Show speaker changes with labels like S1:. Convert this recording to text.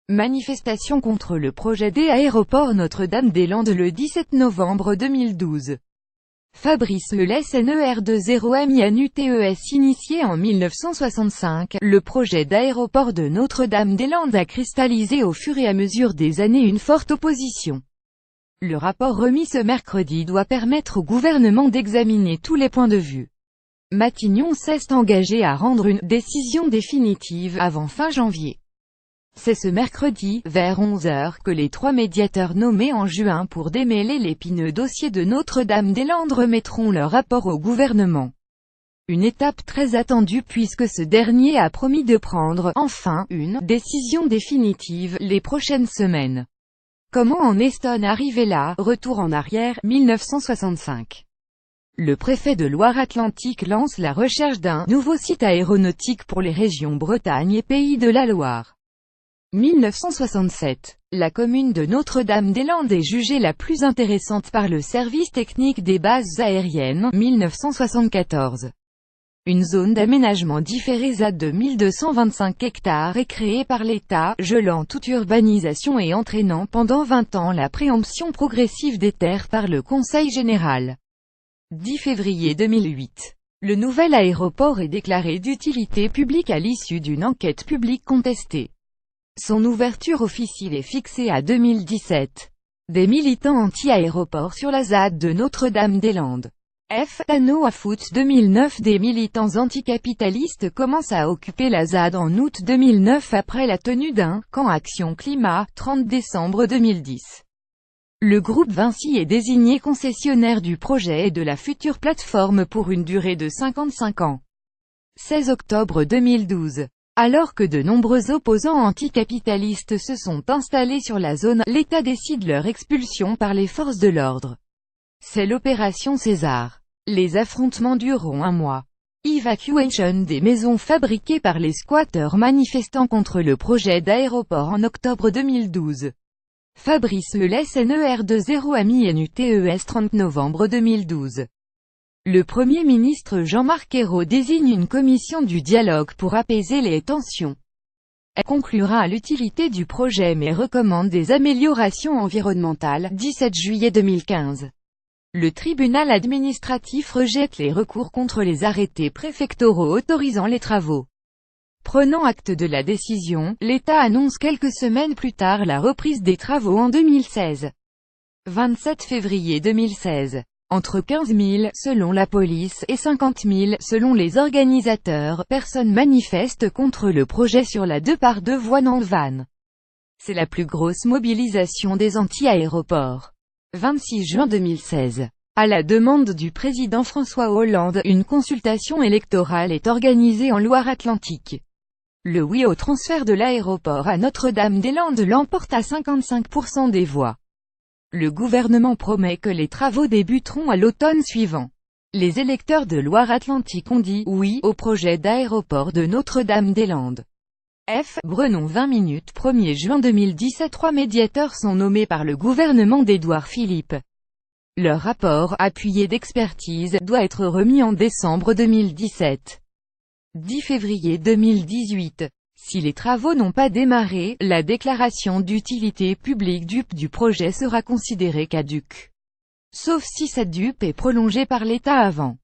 S1: Manifestation contre le projet d'aéroport Notre-Dame-des-Landes le 17 novembre 2012. Fabrice Lelès NER20MINUTES initié en 1965, le projet d'aéroport de Notre-Dame-des-Landes a cristallisé au fur et à mesure des années une forte opposition. Le rapport remis ce mercredi doit permettre au gouvernement d'examiner tous les points de vue. Matignon s'est engagé à rendre une décision définitive avant fin janvier. C'est ce mercredi, vers 11 h, que les 3 médiateurs nommés en juin pour démêler l'épineux dossier de Notre-Dame-des-Landes remettront leur rapport au gouvernement. Une étape très attendue puisque ce dernier a promis de prendre, enfin, une décision définitive, les prochaines semaines. Comment en est-on arrivé là? Retour en arrière, 1965. Le préfet de Loire-Atlantique lance la recherche d'un nouveau site aéronautique pour les régions Bretagne et Pays de la Loire. 1967. La commune de Notre-Dame-des-Landes est jugée la plus intéressante par le service technique des bases aériennes. 1974. Une zone d'aménagement différé ZAD de 1225 hectares est créée par l'État, gelant toute urbanisation et entraînant pendant 20 ans la préemption progressive des terres par le Conseil général. 10 février 2008. Le nouvel aéroport est déclaré d'utilité publique à l'issue d'une enquête publique contestée. Son ouverture officielle est fixée à 2017. Des militants anti-aéroport sur la ZAD de Notre-Dame-des-Landes. Anneau à foot 2009. Des militants anticapitalistes commencent à occuper la ZAD en août 2009 après la tenue d'un « camp Action Climat » 30 décembre 2010. Le groupe Vinci est désigné concessionnaire du projet et de la future plateforme pour une durée de 55 ans. 16 octobre 2012. Alors que de nombreux opposants anticapitalistes se sont installés sur la zone, l'État décide leur expulsion par les forces de l'ordre. C'est l'opération César. Les affrontements dureront un mois. Évacuation des maisons fabriquées par les squatteurs manifestant contre le projet d'aéroport en octobre 2012. Fabrice Lelès NER20MINUTES 30 novembre 2012. Le Premier ministre Jean-Marc Ayrault désigne une commission du dialogue pour apaiser les tensions. Elle conclura à l'utilité du projet mais recommande des améliorations environnementales. 17 juillet 2015. Le tribunal administratif rejette les recours contre les arrêtés préfectoraux autorisant les travaux. Prenant acte de la décision, l'État annonce quelques semaines plus tard la reprise des travaux en 2016. 27 février 2016. Entre 15 000, selon la police, et 50 000, selon les organisateurs, personnes manifestent contre le projet sur la 2x2 voies Nantes-Vannes. C'est la plus grosse mobilisation des anti-aéroports. 26 juin 2016. À la demande du président François Hollande, une consultation électorale est organisée en Loire-Atlantique. Le oui au transfert de l'aéroport à Notre-Dame-des-Landes l'emporte à 55% des voix. Le gouvernement promet que les travaux débuteront à l'automne suivant. Les électeurs de Loire-Atlantique ont dit « oui » au projet d'aéroport de Notre-Dame-des-Landes. Brenon 20 minutes 1er juin 2017. 3 médiateurs sont nommés par le gouvernement d'Édouard Philippe. Leur rapport, appuyé d'expertise, doit être remis en décembre 2017. 10 février 2018. Si les travaux n'ont pas démarré, la déclaration d'utilité publique du projet sera considérée caduque. Sauf si cette DUP est prolongée par l'État avant.